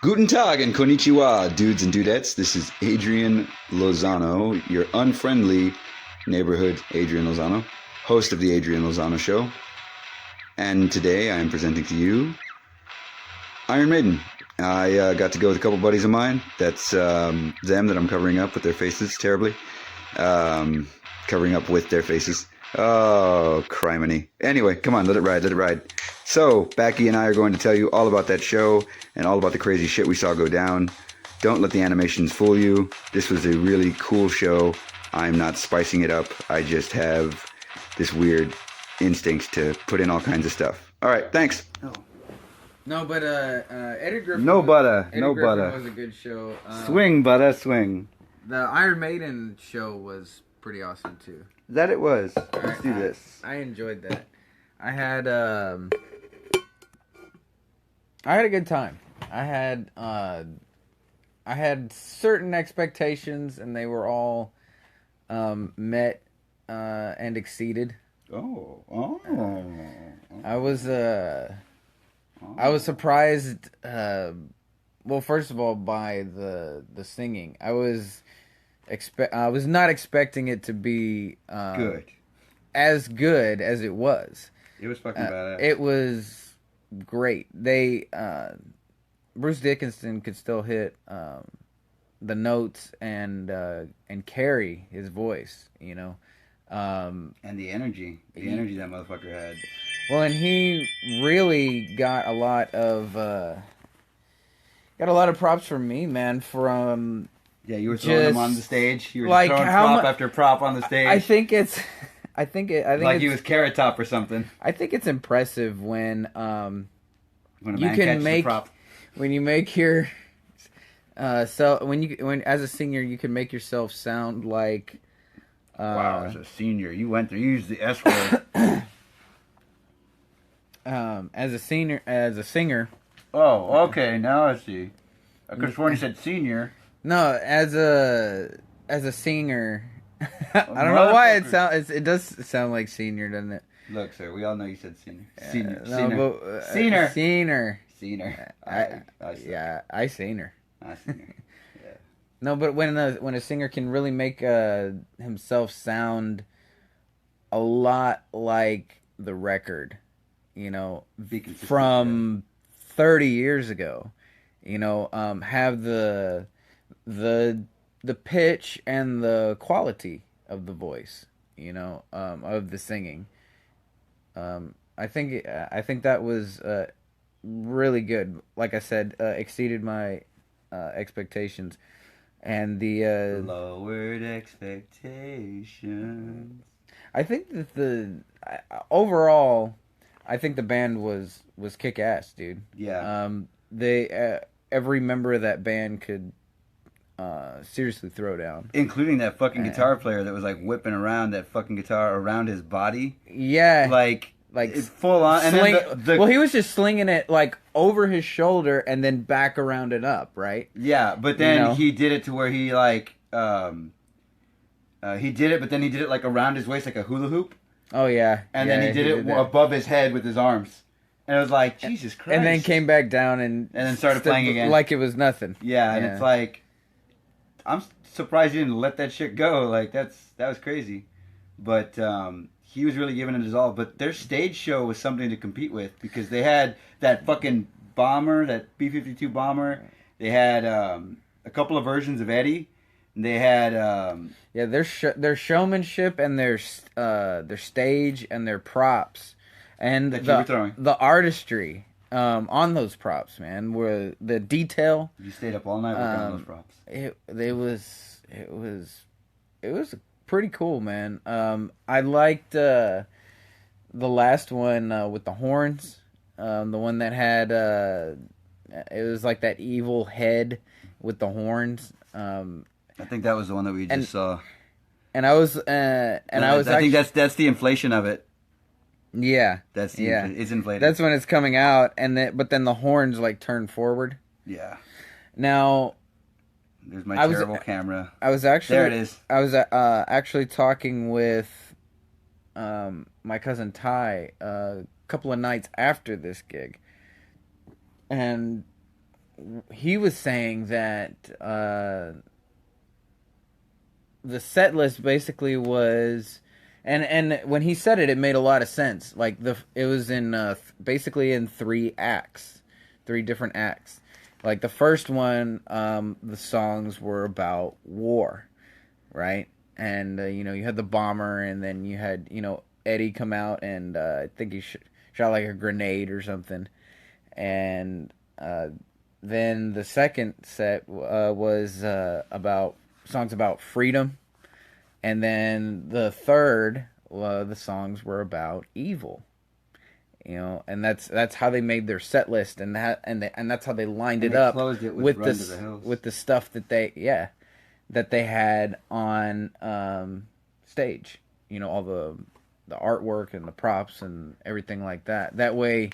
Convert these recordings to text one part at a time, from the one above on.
Guten Tag and konnichiwa, dudes and dudettes. This is Adrian Lozano, your unfriendly neighborhood Adrian Lozano, host of the Adrian Lozano Show. And today I am presenting to you Iron Maiden. I got to go with a couple buddies of mine. That's them that I'm covering up with their faces terribly. Covering up with their faces. Oh, criminy. Anyway, come on, let it ride, let it ride. So, Backy and I are going to tell you all about that show and all about the crazy shit we saw go down. Don't let the animations fool you. This was a really cool show. I'm not spicing it up. I just have this weird instinct to put in all kinds of stuff. All right, thanks. Oh. No, but Eddie Griffin. No butter, Eddie no Griffin butter. was a good show. Swing, butter, swing. The Iron Maiden show was pretty awesome too. That it was. Let's do this. I enjoyed that. I had a good time. I had certain expectations, and they were all met and exceeded. I was surprised. Well, first of all, by the singing. I was not expecting it to be as good as it was. It was fucking badass. It was great. Bruce Dickinson could still hit the notes and carry his voice, you know. And the energy that motherfucker had. Well, and he really got a lot of props from me, man. From you were throwing him on the stage. You were like throwing prop after prop on the stage. I think he was Carrot Top or something. I think it's impressive when a man you can catches make a prop. when you make your when as a singer you can make yourself sound like wow, as a senior, you used the S word. as a singer. Oh, okay, now I see. I could have sworn you said senior. No, as a singer. I don't know why it does sound like senior, doesn't it? Look, sir, we all know you said senior. Senior. I seen her. I seen her. Yeah. No, but when a singer can really make himself sound a lot like the record, you know, from 30 years ago, you know, have the pitch and the quality of the voice, you know, of the singing. I think that was really good. Like I said, exceeded my expectations, and the lowered expectations. I think that overall, I think the band was kick ass, dude. Yeah. They every member of that band could seriously throw down, including that fucking guitar player that was like whipping around that fucking guitar around his body. Yeah, like it's full on. And then well, he was just slinging it like over his shoulder and then back around and up, right? Yeah, but then he did it to where he like he did it, but then he did it like around his waist like a hula hoop. Oh yeah, and then he did it above his head with his arms. And it was like, Jesus Christ. And then came back down and then started playing again like it was nothing. Yeah, and it's like, I'm surprised you didn't let that shit go. Like that was crazy, but he was really giving it his all. But their stage show was something to compete with because they had that fucking bomber, that B-52 bomber. They had a couple of versions of Eddie. And they had their showmanship and their stage and their props and the artistry on those props, man, were the detail. You stayed up all night working on those props. It was pretty cool, man. I liked the last one with the horns, the one that had it was like that evil head with the horns. I think that was the one that we just saw. And I think that's the inflation of it. Yeah, it's inflated. That's when it's coming out, but then the horns like turn forward. Yeah. Now, there's my terrible camera. I was actually there. It is. I was actually talking with my cousin Ty a couple of nights after this gig, and he was saying that the set list basically was, and when he said it, it made a lot of sense. Like it was in basically in three acts, three different acts. Like the first one, the songs were about war, right? And you had the bomber, and then you had Eddie come out, and I think he shot like a grenade or something, and then the second set was about songs about freedom, and then the third, the songs were about evil. And that's how they made their set list, and that's how they lined it up closed it with Run to the Hills. with the stuff that they had on stage. All the artwork and the props and everything like that. That way,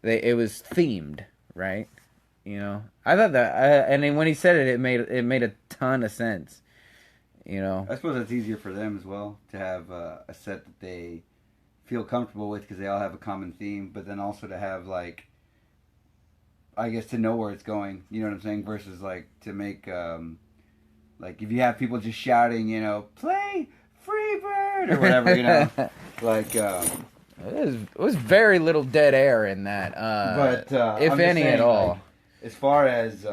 it was themed, right? I thought that, and then when he said it, it made a ton of sense. I suppose it's easier for them as well to have a set that they feel comfortable with because they all have a common theme, but then also to have like, I guess, to know where it's going. You know what I'm saying? Versus like to make like if you have people just shouting, play Freebird or whatever, like. It was very little dead air in that, but if I'm any saying, at all. Like, as far as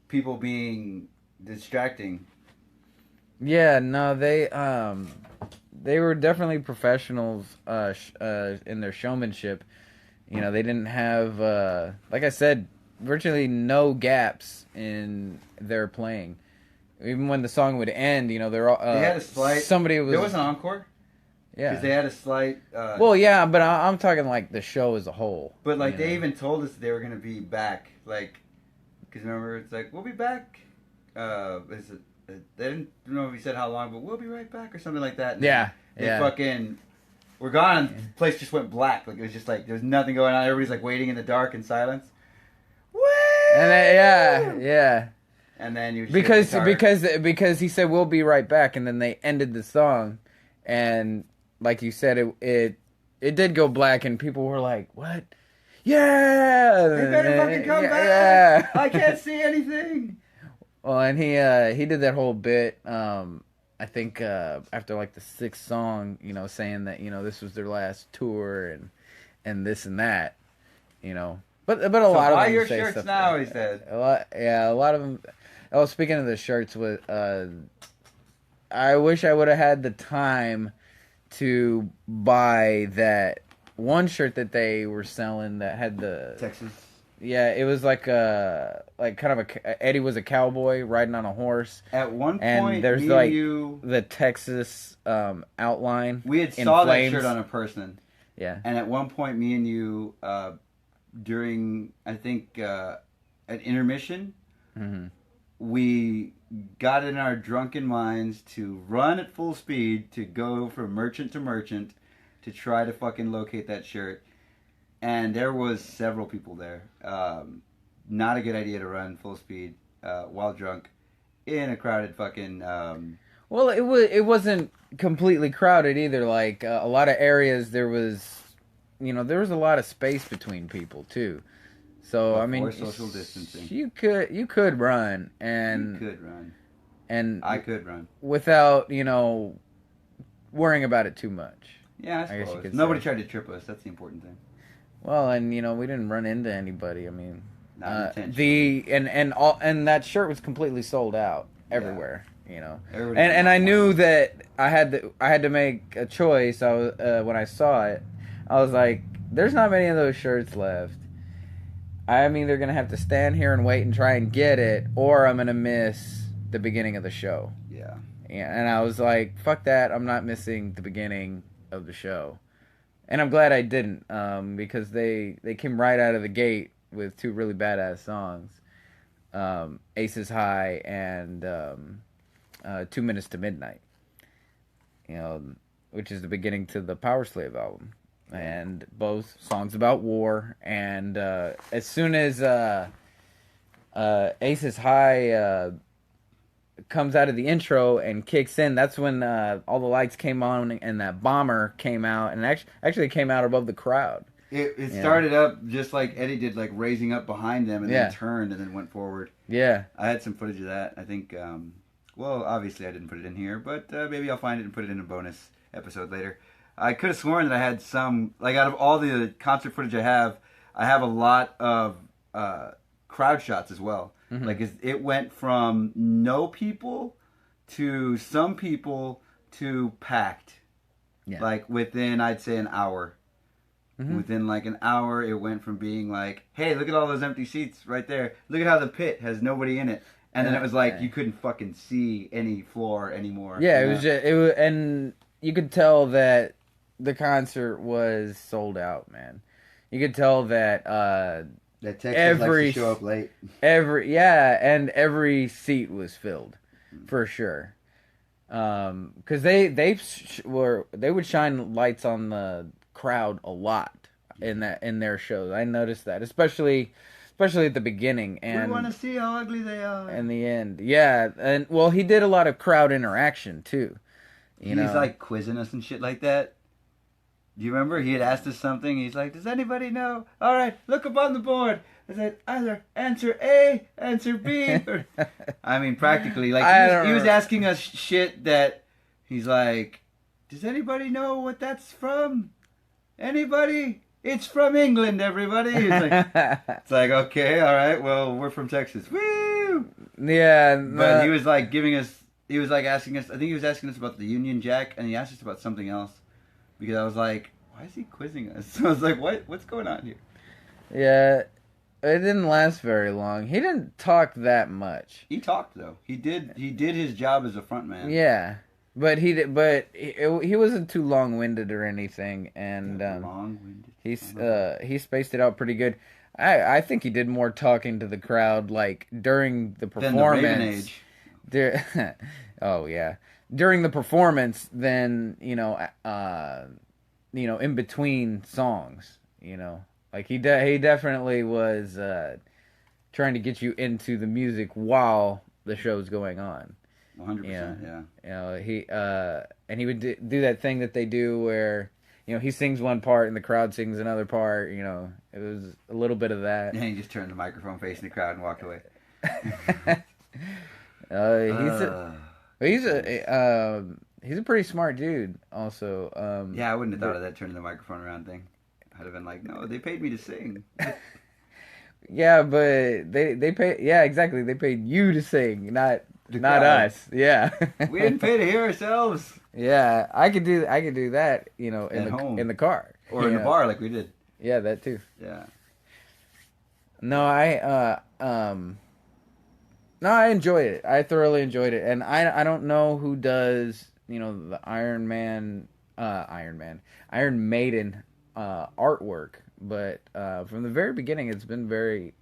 people being distracting. Yeah, no, they were definitely professionals in their showmanship. They didn't have, like I said, virtually no gaps in their playing. Even when the song would end, they're all. They had a slight. Somebody was. There was an encore. Yeah. Because they had a slight. Well, yeah, but I'm talking like the show as a whole. But like they even told us they were gonna be back. Like, because remember it's like we'll be back. Is it? They didn't know if he said how long, but we'll be right back or something like that. And they fucking were gone. And the place just went black. Like it was just like there's nothing going on. Everybody's like waiting in the dark in silence. Woo! And then, yeah. And then you because he said we'll be right back, and then they ended the song, and like you said, it did go black, and people were like, "What? Yeah, they better fucking come back! Yeah. I can't see anything." Well, and he did that whole bit. I think after like the sixth song, saying that this was their last tour and this and that, But a lot of them your say shirts stuff now. like He said. A lot of them. Oh, speaking of the shirts, I wish I would have had the time to buy that one shirt that they were selling that had the Texas. Yeah, it was like kind of Eddie was a cowboy riding on a horse. At one point, and there's me like and you, the Texas outline. we had in saw flames. that shirt on a person. Yeah. And at one point, me and you, during I think at intermission, we got in our drunken minds to run at full speed to go from merchant to merchant to try to fucking locate that shirt. And there was several people there. Not a good idea to run full speed while drunk in a crowded fucking. Well, it wasn't completely crowded either. Like a lot of areas, there was a lot of space between people too. So I mean, social distancing. You could run, and you could run, and I could run without worrying about it too much. Yeah, I guess you suppose. could Nobody say. tried to trip us. That's the important thing. Well, and we didn't run into anybody. I mean, Not intentionally. and that shirt was completely sold out everywhere. Everybody And I knew that I had to make a choice. I was when I saw it, I was like, "There's not many of those shirts left. I'm either gonna have to stand here and wait and try and get it, or I'm gonna miss the beginning of the show." Yeah. And I was like, "Fuck that! I'm not missing the beginning of the show." And I'm glad I didn't, because they came right out of the gate with two really badass songs, "Aces High" and 2 Minutes to Midnight, which is the beginning to the Power Slave album. And both songs about war. And as soon as Aces High comes out of the intro and kicks in, that's when all the lights came on and that bomber came out and actually came out above the crowd. It Yeah. started up just like Eddie did, like raising up behind them and Yeah. then turned and then went forward. Yeah. I had some footage of that. I think, well, obviously I didn't put it in here, but maybe I'll find it and put it in a bonus episode later. I could have sworn that I had some, like out of all the concert footage I have a lot of crowd shots as well. Mhm. Like it went from no people to some people to packed. Yeah. Like within, I'd say, an hour. Mhm. Within like an hour, it went from being like, "Hey, look at all those empty seats right there. Look at how the pit has nobody in it." And then it was like you couldn't fucking see any floor anymore. Yeah, you it know? was just, it was, and you could tell that the concert was sold out, man. You could tell that That Texas likes every to show up late. every seat was filled for sure. Because they would shine lights on the crowd a lot in their shows. I noticed that, especially at the beginning and We want to see how ugly they are. in the end. Yeah, and well, he did a lot of crowd interaction too. He's like quizzing us and shit like that. Do you remember? He had asked us something. He's like, "Does anybody know? All right, look up on the board." I said, "Either answer A, answer B." Or, I mean, practically, like he was asking us shit that he's like, "Does anybody know what that's from? Anybody? It's from England, everybody." It's like, okay, all right, well, we're from Texas. Woo! Yeah, But he was like he was like asking us, I think he was asking us about the Union Jack, and he asked us about something else. Because I was like, why is he quizzing us? So I was like, what's going on here? Yeah, it didn't last very long. He didn't talk that much. He talked though. He did his job as a front man. Yeah, but he wasn't too long-winded or anything, and Long-winded. he spaced it out pretty good. I think he did more talking to the crowd like during the performance. Than the Raven Age. Oh yeah, during the performance than in between songs. Like he definitely was trying to get you into the music while the show's going on. 100%. Yeah. He would do that thing that they do where he sings one part and the crowd sings another part. It was a little bit of that. And he just turned the microphone facing the crowd and walked away. He's a pretty smart dude. Also, yeah, I wouldn't have thought of that turning the microphone around thing. I'd have been like, no, they paid me to sing. Yeah, but they pay. Yeah, exactly. They paid you to sing, not us. Yeah, We didn't pay to hear ourselves. Yeah, I could do that. In the car or in the bar like we did. Yeah, that too. Yeah. No, I enjoyed it. I thoroughly enjoyed it, and I don't know who does the Iron Maiden artwork, but from the very beginning, it's been very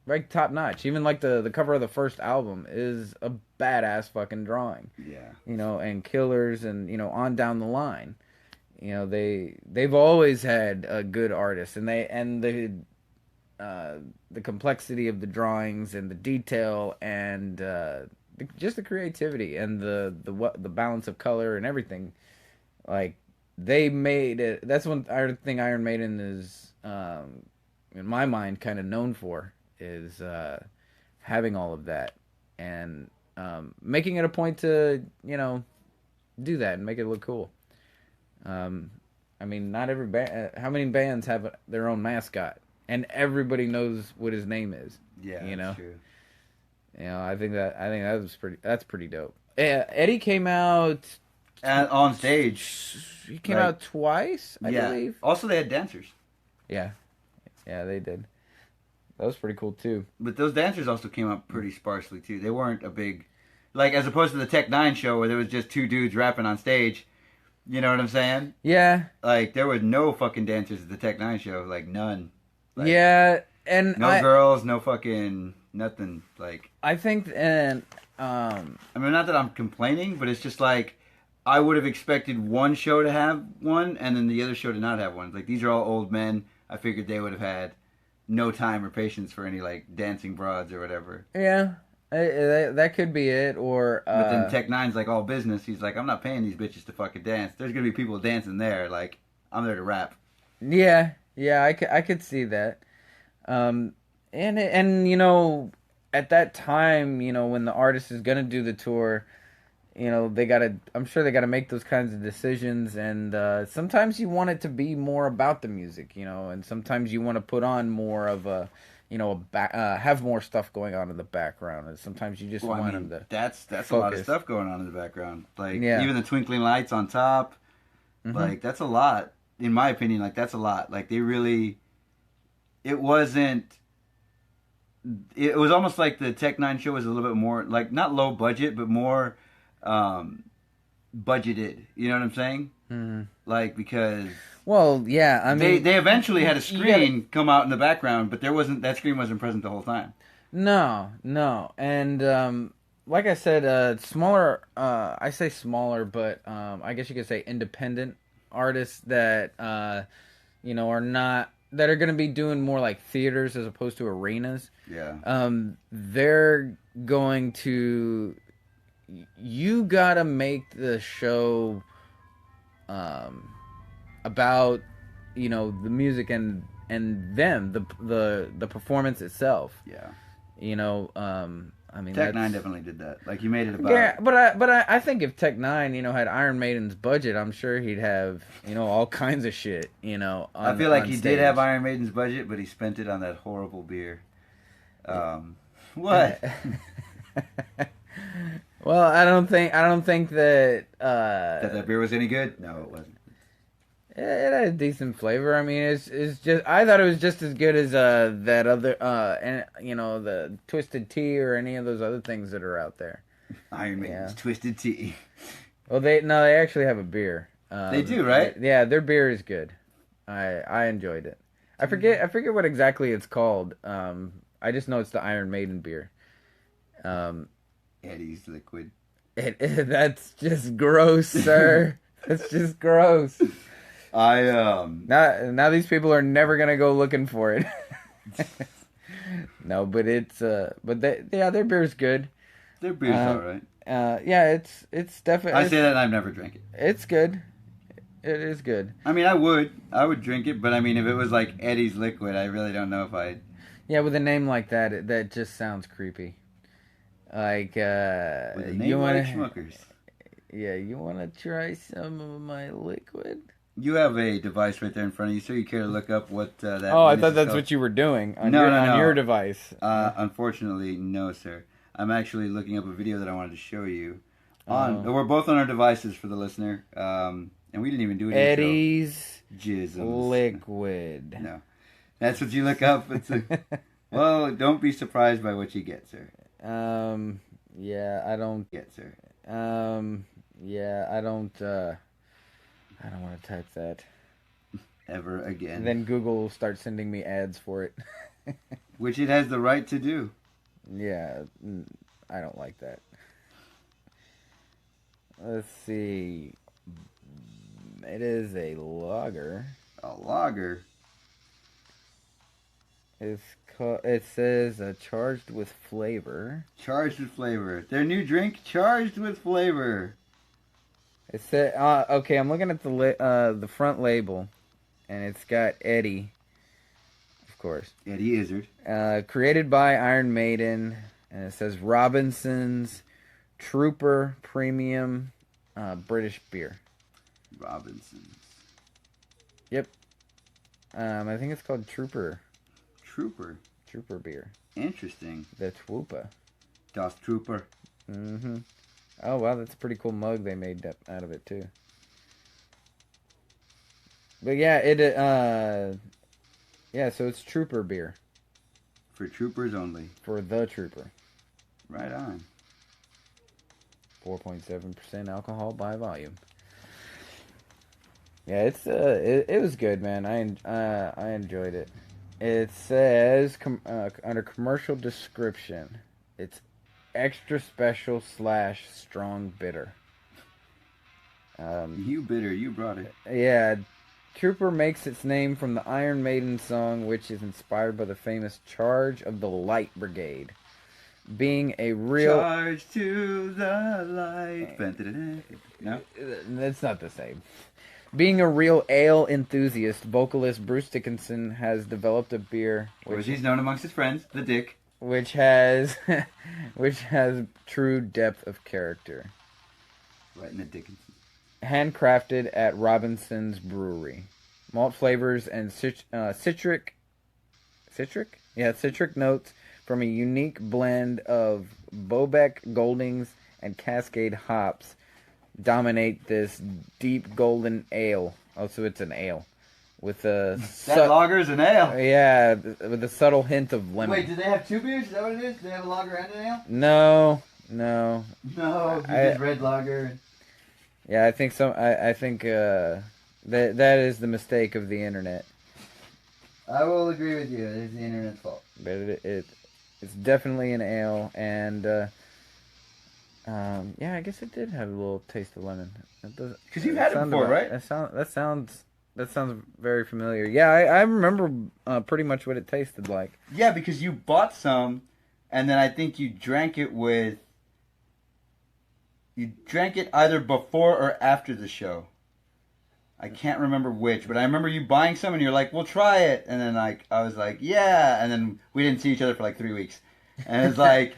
very top notch. Even like the cover of the first album is a badass fucking drawing. Yeah. And Killers, and on down the line. They've always had good artists, and the complexity of the drawings and the detail and just the creativity and the balance of color and everything. Like they made it. That's one thing Iron Maiden is, in my mind, kind of known for is having all of that and making it a point to do that and make it look cool. I mean, not every band. How many bands have their own mascot, and everybody knows what his name is? Yeah, that's true. I think that's pretty dope. Eddie came out on stage. He came out twice, I believe. Also, they had dancers. Yeah, they did. That was pretty cool too. But those dancers also came up pretty sparsely too. They weren't a big, like as opposed to the Tech Nine show where there was just two dudes rapping on stage. You know what I'm saying? Yeah. Like there was no fucking dancers at the Tech Nine show. Like none. Like, yeah, and no girls, no fucking nothing. Like I think, and I mean, not that I'm complaining, but it's just like I would have expected one show to have one, and then the other show to not have one. Like these are all old men. I figured they would have had no time or patience for any like dancing broads or whatever. Yeah, that could be it. Or but then Tech Nine's like all business. He's like, I'm not paying these bitches to fucking dance. There's gonna be people dancing there. Like I'm there to rap. Yeah, yeah, I could see that. Um, and at that time, when the artist is gonna do the tour, they gotta. I'm sure they gotta make those kinds of decisions, and sometimes you want it to be more about the music, and sometimes you want to put on more of a, have more stuff going on in the background, and sometimes you just Well, I want them mean, to that's a lot of focus. stuff going on in the background. Like Yeah. even the twinkling lights on top, Mm-hmm. like that's a lot. In my opinion, like that's a lot. Like they really, it wasn't. It was almost like the Tech Nine show was a little bit more like not low budget, but more um, budgeted. You know what I'm saying? Mm-hmm. Like because Well, yeah. I mean, they eventually had a you gotta. screen come out in the background, but there wasn't that screen wasn't present the whole time. No, no, and like I said, smaller. I say smaller, but I guess you could say independent artists that are not that are going to be doing more like theaters as opposed to arenas. Yeah. They're going to. You gotta make the show um, about the music and them the performance itself. Yeah. I mean Tech that's Nine definitely did that. Like you made it about. yeah, but I think if Tech Nine had Iron Maiden's budget, I'm sure he'd have all kinds of shit I on feel like on he stage. did have Iron Maiden's budget, but he spent it on that horrible beer. What? Well, I don't think that That beer was any good? No, it wasn't. it had a decent flavor. I mean, it's just I thought it was just as good as that other and the Twisted Tea or any of those other things that are out there. Iron Maiden's Yeah. Twisted Tea. Well, they actually have a beer. They do, right? Yeah, their beer is good. I enjoyed it. I forget what exactly it's called. I just know it's the Iron Maiden beer. Um, Eddie's Liquid. that's just gross, sir. That's just gross. I Now these people are never gonna go looking for it. No, but their beer's good. their beer's Uh, alright. Yeah, it's definitely. I say that and I've never drank it. It's good. It is good. I mean, I would drink it, but I mean, if it was like Eddie's Liquid, I really don't know if I'd. Yeah, with a name like that, that just sounds creepy. Like, With a name you like wanna, Schmuckers. yeah, you wanna try some of my liquid? You have a device right there in front of you, so you care to look up what that. Oh, I Guinness thought is that's called? what you were doing on No, no, on no. your device. Unfortunately, no, sir. I'm actually looking up a video that I wanted to show you. Oh. We're both on our devices for the listener, and we didn't even do it. Eddie's Jisms. liquid. No, that's what you look up. Well, don't be surprised by what you get, sir. Yeah, I don't. Get, sir. Yeah, I don't. I don't want to type that. Ever again. And then Google will start sending me ads for it. Which it has the right to do. Yeah, I don't like that. Let's see. It is a lager. A lager. It says charged with flavor. Charged with flavor. Their new drink, charged with flavor. It said okay. I'm looking at the front label, and it's got Eddie, of course. Eddie Izzard. Created by Iron Maiden, and it says Robinson's Trooper Premium British beer. Robinson's. Yep. I think it's called Trooper Trooper. beer. Interesting. The Twoopa. Das Trooper. Mm-hmm. Oh wow, that's a pretty cool mug they made out of it too. But yeah, so it's Trooper beer For troopers only. for the Trooper. Right on. 4.7% alcohol by volume. Yeah, it was good, man. I enjoyed it. It says under commercial description, it's extra special / strong bitter. You bitter, you brought it. Yeah, Trooper makes its name from the Iron Maiden song, which is inspired by the famous Charge of the Light Brigade. Being a real... Charge to the light. No? It's not the same. Being a real ale enthusiast, vocalist Bruce Dickinson has developed a beer Which he's known amongst his friends, the Dick. which has which has true depth of character. Right in the Dickinson. Handcrafted at Robinson's Brewery. Malt flavors and citric notes from a unique blend of Bobek, Goldings, and Cascade hops dominate this deep golden ale. Oh, so it's an ale with a That lager's an ale. yeah, with a subtle hint of lemon. Wait, do they have two beers? Is that what it is? Do they have a lager and an ale? No. No, just red lager. Yeah, I think so. I think that is the mistake of the internet. I will agree with you. It is the internet's fault. But it's definitely an ale, and yeah, I guess it did have a little taste of lemon. Because you've had it before, right? That sounds very familiar. Yeah, I remember pretty much what it tasted like. Yeah, because you bought some, and then I think you drank it with. You drank it either before or after the show. I can't remember which, but I remember you buying some and you're like, "We'll try it," and then I was like, "Yeah," and then we didn't see each other for like 3 weeks, and it's like,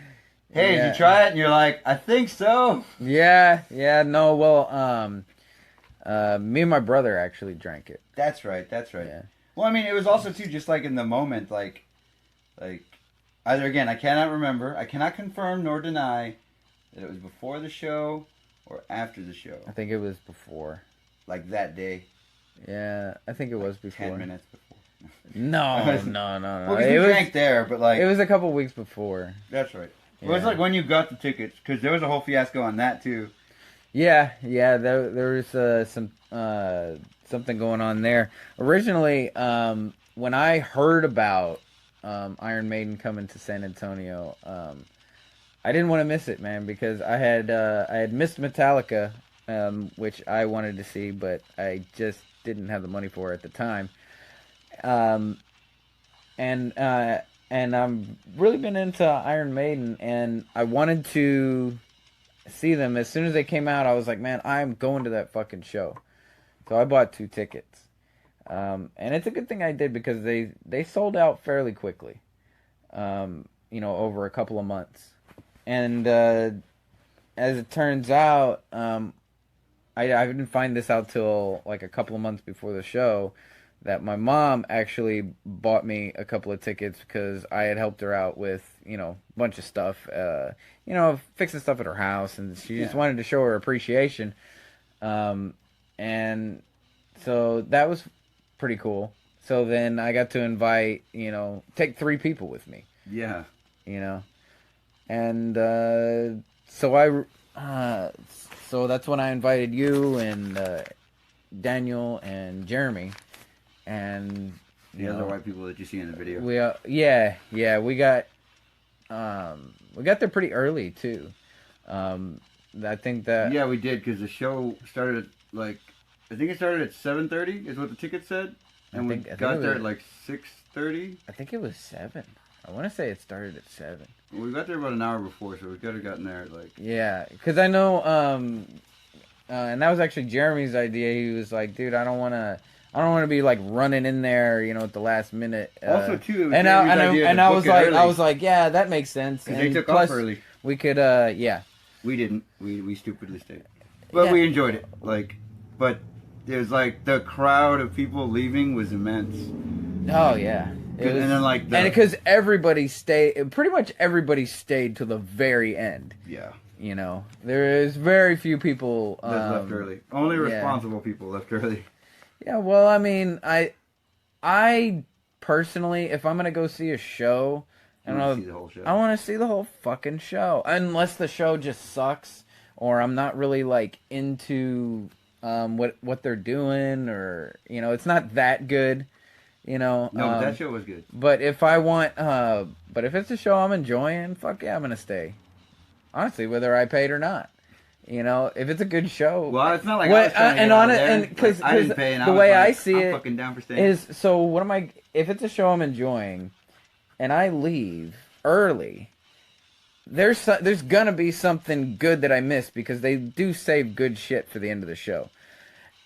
"Hey, did you try it?" And you're like, "I think so." Yeah, no, well, me and my brother actually drank it. That's right. Yeah. Well, I mean, it was also too just like in the moment, like either again, I cannot remember, I cannot confirm nor deny that it was before the show or after the show. I think it was before. Like that day. Yeah, I think it was before. 10 minutes before. No. Well, we drank there, but like... It was a couple weeks before. That's right. Yeah. Well, it was like when you got the tickets, because there was a whole fiasco on that, too. Yeah, there was something going on there. Originally, when I heard about Iron Maiden coming to San Antonio, I didn't want to miss it, man, because I had missed Metallica, which I wanted to see, but I just didn't have the money for it at the time. And I'm really been into Iron Maiden, and I wanted to see them as soon as they came out. I was like, man, I'm going to that fucking show. So I bought 2 tickets, and it's a good thing I did because they sold out fairly quickly, over a couple of months. And as it turns out, I didn't find this out till like a couple of months before the show, that my mom actually bought me a couple of tickets because I had helped her out with, a bunch of stuff, fixing stuff at her house, and she just wanted to show her appreciation. And so that was pretty cool. So then I got to invite, take 3 people with me. Yeah. And so that's when I invited you and Daniel and Jeremy and the other white people that you see in the video. We got there pretty early too. I think that we did, because the show started at I think it started at 7:30 is what the ticket said, and we got there at like 6:30. I think it was 7. I want to say it started at 7. We got there about an hour before, so we could have gotten there at like... Yeah, because I know, and that was actually Jeremy's idea. He was like, dude, I don't want to be like running in there, at the last minute. Also, too, it was and Jeremy's idea to book it early. I was like, yeah, that makes sense. And they took off early. We could, We didn't. We stupidly stayed. But we enjoyed it. But it was like the crowd of people leaving was immense. Oh, yeah. And then because everybody stayed, pretty much everybody stayed to the very end. Yeah. There is very few people that left early. Only responsible people left early. Yeah, well, I mean, I personally, if I'm gonna go see a show, I want to see the whole show. I want to see the whole fucking show, unless the show just sucks, or I'm not really like into what they're doing, or it's not that good. No, but that show was good. But if if it's a show I'm enjoying, fuck yeah, I'm gonna stay. Honestly, whether I paid or not, if it's a good show. Well, it's not like I was trying to because I didn't pay, and the way I see I'm it fucking down for staying. Is so. What am I? If it's a show I'm enjoying, and I leave early, there's gonna be something good that I missed because they do save good shit for the end of the show,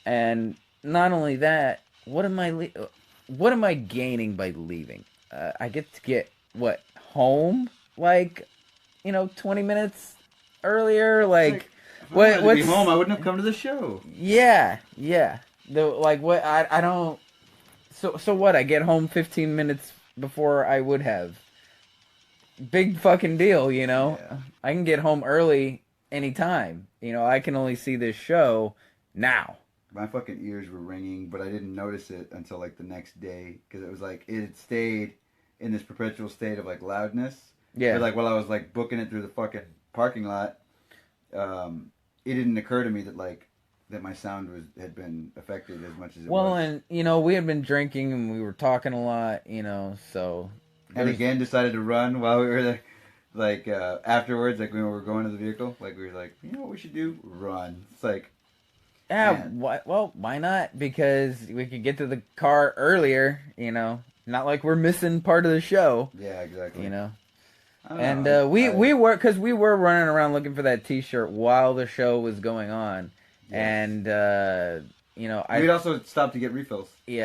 and not only that, what am I gaining by leaving? I get to get what home like 20 minutes earlier. It's Like like, if I wanted to be what's home, I wouldn't have come to the show. yeah. The like what I don't. So what? I get home 15 minutes before I would have. Big fucking deal, you know. Yeah. I can get home early anytime. I can only see this show now. My fucking ears were ringing, but I didn't notice it until like the next day because it was like it had stayed in this perpetual state of like loudness. Yeah. But like while I was like booking it through the fucking parking lot, it didn't occur to me that my sound had been affected as much as it Well, was. and we had been drinking and we were talking a lot, so. And again, decided to run while we were there. Like afterwards, like when we were going to the vehicle, like we were like, you know what we should do? Run. It's like, Yeah, man. why not? Because we could get to the car earlier, Not like we're missing part of the show, Yeah, exactly. you know. I don't And know. we were, because we were running around looking for that T-shirt while the show was going on, Yes. and We'd also stopped to get refills. we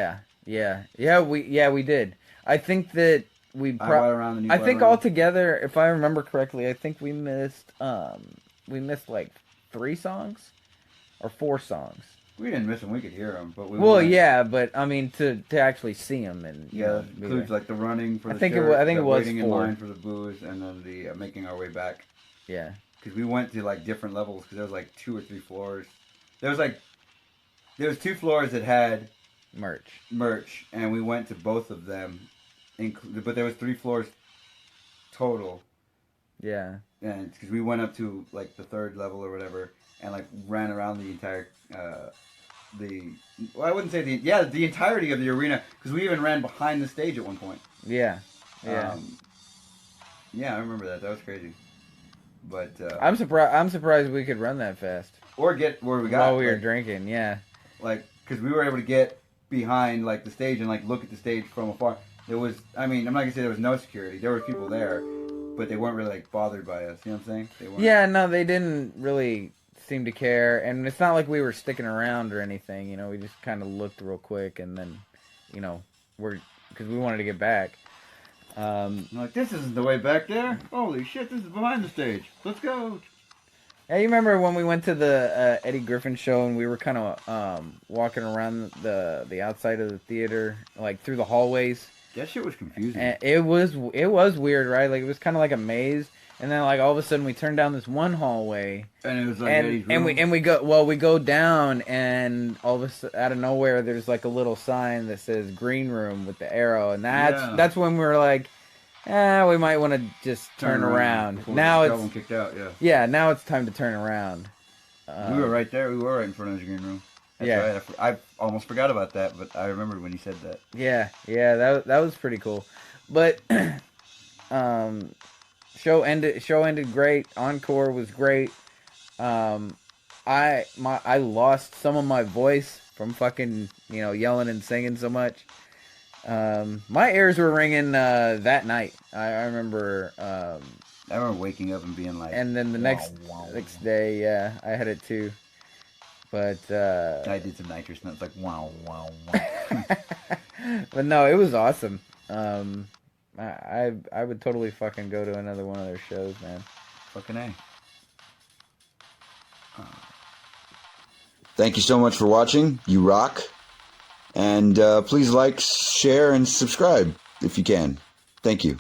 did. I think that I brought around the new I think around. altogether, if I remember correctly, I think we missed like 3 songs or 4 songs. We didn't miss them. We could hear them, but we Well, weren't- yeah, but I mean to actually see them and Yeah, be includes there. like the running for I the think shirt, I think the it was waiting in 4. line for the booze, and then the making our way back. Yeah. Because we went to like different levels. Because there was like 2 or 3 floors. There was 2 floors that had merch, and we went to both of them. But there was 3 floors total, Yeah. and because we went up to like the 3rd level or whatever, and like ran around the entire I wouldn't say the entirety of the arena, because we even ran behind the stage at one point. Yeah. Yeah, I remember that. That was crazy. But I'm surprised we could run that fast or get where we got while we were like, drinking. Yeah. like because we were able to get behind like the stage and like look at the stage from afar. There was, I mean, I'm not gonna say there was no security. There were people there, but they weren't really like bothered by us. You know what I'm saying? They weren't. Yeah. No, they didn't really seem to care, and it's not like we were sticking around or anything. We just kind of looked real quick, and then, because we wanted to get back. I'm like, this isn't the way back there. Holy shit, this is behind the stage. Let's go. Yeah, you remember when we went to the Eddie Griffin show and we were kind of walking around the outside of the theater, like through the hallways. That shit was confusing. And it was weird, right? Like it was kind of like a maze, and then like all of a sudden we turned down this one hallway, And it was like Eddie's room. we go down, and all of a sudden out of nowhere there's like a little sign that says green room with the arrow, and that's when we were like, we might want to just turn around. Before Now the one kicked out. now it's time to turn around. We were right there. We were right in front of the green room. That's Yeah. right. I almost forgot about that, but I remembered when you said that. Yeah, that was pretty cool. But show ended great. Encore was great. I lost some of my voice from fucking yelling and singing so much. My ears were ringing that night. I remember. I remember waking up and being like. And then the next day, yeah, I had it too. But I did some nitrous and it's like wow. but no, it was awesome. I would totally fucking go to another one of their shows, man. Fucking A. Thank you so much for watching. You rock. And please like, share, and subscribe if you can. Thank you.